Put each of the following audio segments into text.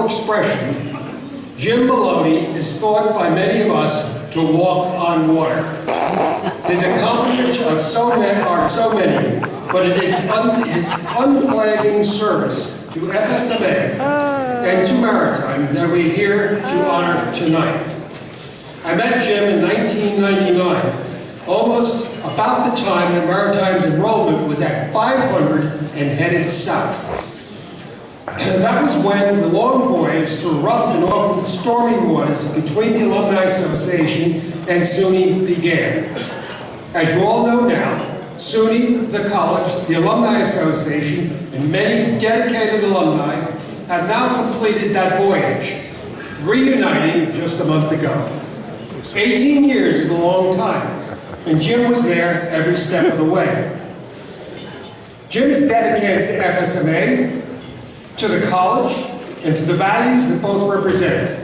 colorful expression, Jim Maloney is thought by many of us to walk on water. His accomplishments are so many, but it is his unflagging service to FSMA and to Maritime that we're here to honor tonight. I met Jim in 1999, almost about the time that Maritime's enrollment was at 500 and headed south. That was when the long voyage through rough and often stormy waters between the Alumni Association and SUNY began. As you all know now, SUNY, the college, the Alumni Association, and many dedicated alumni have now completed that voyage, reuniting just a month ago. 18 years is a long time, and Jim was there every step of the way. Jim is dedicated to FSMA, to the college, and to the values that both represented.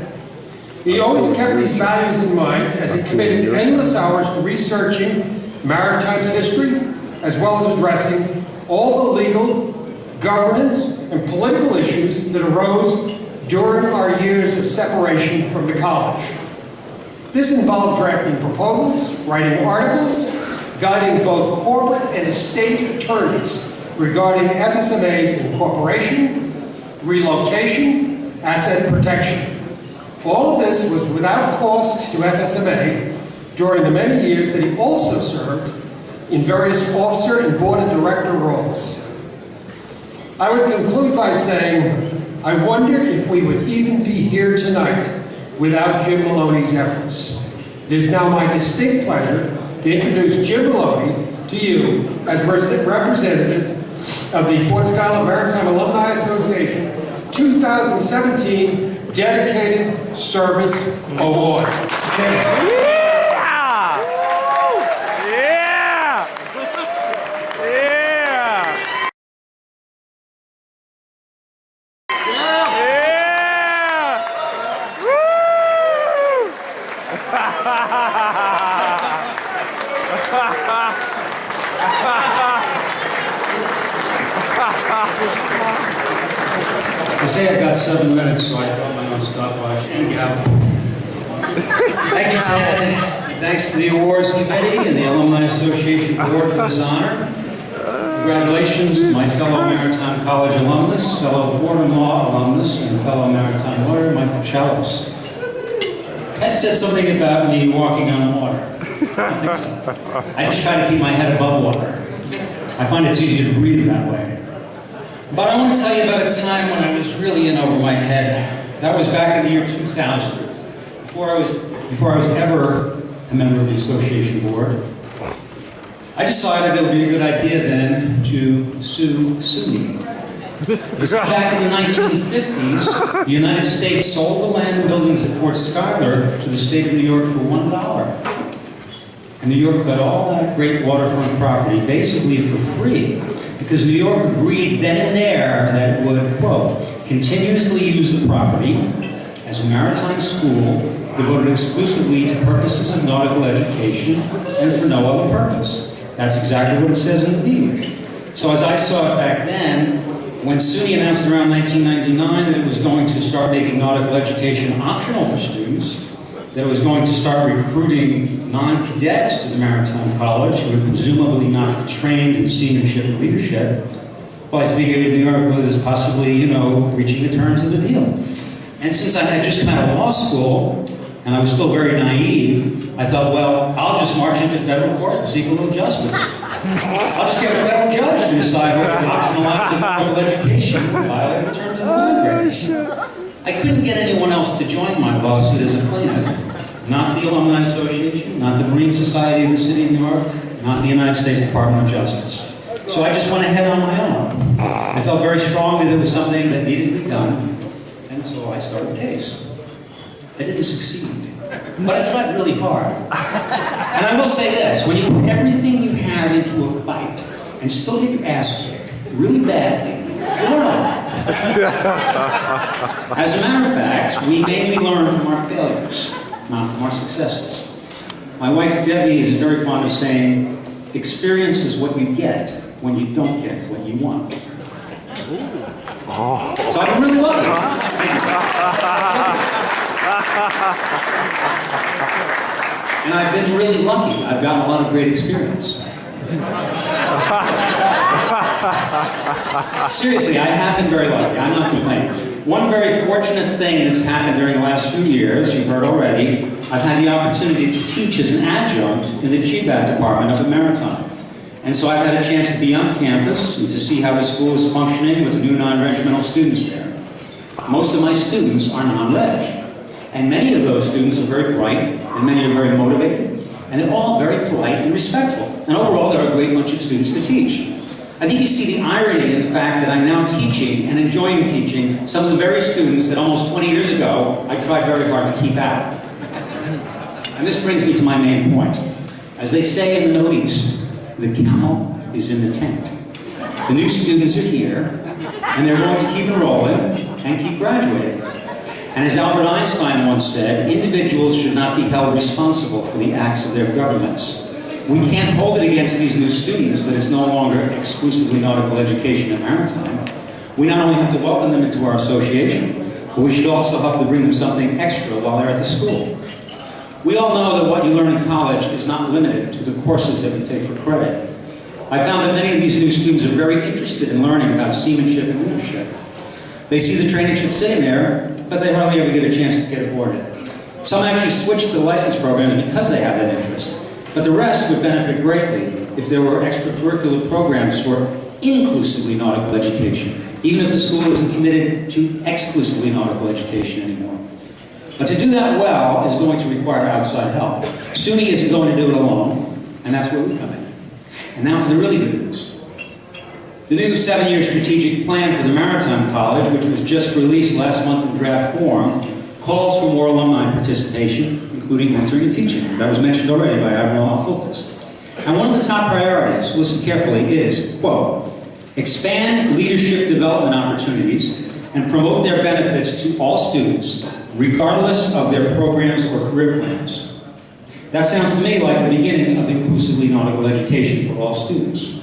He always kept these values in mind as he committed endless hours to researching Maritime's history, as well as addressing all the legal, governance, and political issues that arose during our years of separation from the college. This involved drafting proposals, writing articles, guiding both corporate and estate attorneys regarding FSMA's incorporation, relocation, asset protection. All of this was without cost to FSMA during the many years that he also served in various officer and board of director roles. I would conclude by saying, I wonder if we would even be here tonight without Jim Maloney's efforts. It is now my distinct pleasure to introduce Jim Maloney to you as representative of the Fort Schuyler Maritime Alumni Association 2017 Dedicated Service Award. They say I've got 7 minutes, so I thought my own stopwatch and gavel. Thank you, Ted. Thanks to the Awards Committee and the Alumni Association Board for this honor. Congratulations to my fellow Maritime College alumnus, fellow Fordham Law alumnus, and fellow Maritime lawyer, Michael Chellis. Ted said something about me walking on water. I don't think so. I just try to keep my head above water. I find it's easier to breathe that way. But I want to tell you about a time when I was really in over my head. That was back in the year 2000, before I was ever a member of the association board. I decided that it would be a good idea then to sue SUNY. Back in the 1950s, the United States sold the land and buildings at Fort Schuyler to the state of New York for $1. And New York got all that great waterfront property basically for free, because New York agreed then and there that it would, quote, continuously use the property as a maritime school devoted exclusively to purposes of nautical education and for no other purpose. That's exactly what it says in the deed. So as I saw it back then, when SUNY announced around 1999 that it was going to start making nautical education optional for students, that it was going to start recruiting non-cadets to the Maritime College who would presumably not be trained in seamanship and leadership, well, I figured New York was possibly, reaching the terms of the deal. And since I had just come out of law school, and I was still very naive, I thought, well, I'll just march into federal court and seek a little justice. I'll just get a federal judge to decide whether optional nautical education would violate the terms of the contract. I couldn't get anyone else to join my lawsuit as a plaintiff. Not the Alumni Association, not the Marine Society of the City of New York, not the United States Department of Justice. So I just went ahead on my own. I felt very strongly that it was something that needed to be done, and so I started the case. I didn't succeed, but I tried really hard. And I will say this, when you put everything you have into a fight and still get your ass kicked really badly, you learn. As a matter of fact, we mainly learn from our failures, not from our successes. My wife Debbie is very fond of saying, experience is what you get when you don't get what you want. So I've been really lucky. And I've been really lucky. I've gotten a lot of great experience. Seriously, I have been very lucky. I'm not complaining. One very fortunate thing that's happened during the last few years, you've heard already, I've had the opportunity to teach as an adjunct in the GBAT department up at Maritime. And so I've had a chance to be on campus and to see how the school is functioning with the new non-regimental students there. Most of my students are non-reg. And many of those students are very bright, and many are very motivated, and they're all very polite and respectful. And overall, they're a great bunch of students to teach. I think you see the irony in the fact that I'm now teaching and enjoying teaching some of the very students that almost 20 years ago I tried very hard to keep out. And this brings me to my main point. As they say in the Middle East, the camel is in the tent. The new students are here, and they're going to keep enrolling and keep graduating. And as Albert Einstein once said, individuals should not be held responsible for the acts of their governments. We can't hold it against these new students that it's no longer exclusively nautical education at Maritime. We not only have to welcome them into our association, but we should also have to bring them something extra while they're at the school. We all know that what you learn in college is not limited to the courses that we take for credit. I found that many of these new students are very interested in learning about seamanship and leadership. They see the training ship sitting there, but they hardly ever get a chance to get aboard it. Some actually switch to the license programs because they have that interest. But the rest would benefit greatly if there were extracurricular programs for inclusively nautical education, even if the school isn't committed to exclusively nautical education anymore. But to do that well is going to require outside help. SUNY isn't going to do it alone, and that's where we come in. And now for the really good news. The new 7-year strategic plan for the Maritime College, which was just released last month in draft form, calls for more alumni participation, including mentoring and teaching. That was mentioned already by Admiral Alfultus. And one of the top priorities, listen carefully, is, quote, expand leadership development opportunities and promote their benefits to all students, regardless of their programs or career plans. That sounds to me like the beginning of inclusively nautical education for all students.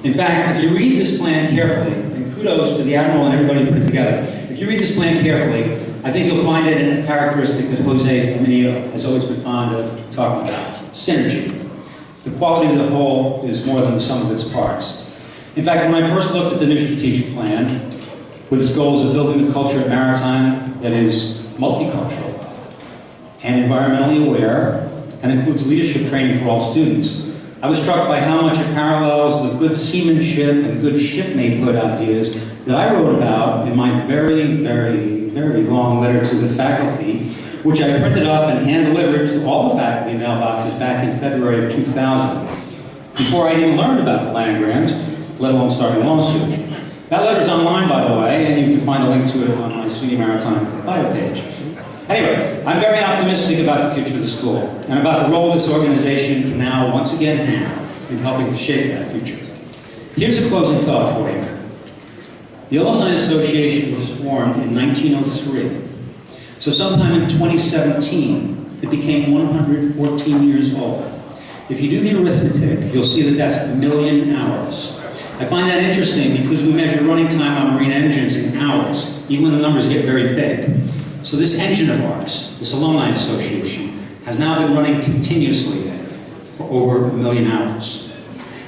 In fact, if you read this plan carefully, and kudos to the Admiral and everybody who put it together, if you read this plan carefully, I think you'll find it in a characteristic that Jose Flaminio has always been fond of talking about, synergy. The quality of the whole is more than the sum of its parts. In fact, when I first looked at the new strategic plan, with its goals of building a culture at Maritime that is multicultural and environmentally aware, and includes leadership training for all students, I was struck by how much it parallels the good seamanship and good shipmatehood ideas that I wrote about in my very, very, very long letter to the faculty, which I printed up and hand-delivered to all the faculty mailboxes back in February of 2000, before I even learned about the land grant, let alone starting a lawsuit. That letter's online, by the way, and you can find a link to it on my SUNY Maritime bio page. Anyway, I'm very optimistic about the future of the school and about the role this organization can now once again have in helping to shape that future. Here's a closing thought for you. The Alumni Association was formed in 1903. So sometime in 2017, it became 114 years old. If you do the arithmetic, you'll see that that's 1 million hours. I find that interesting because we measure running time on marine engines in hours, even when the numbers get very big. So this engine of ours, this Alumni Association, has now been running continuously for over 1 million hours.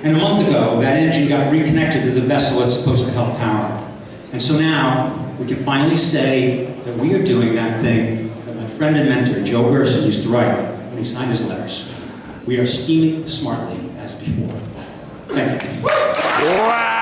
And a month ago, that engine got reconnected to the vessel it's supposed to help power. And so now, we can finally say that we are doing that thing that my friend and mentor, Joe Gerson, used to write when he signed his letters. We are steaming smartly as before. Thank you. Wow!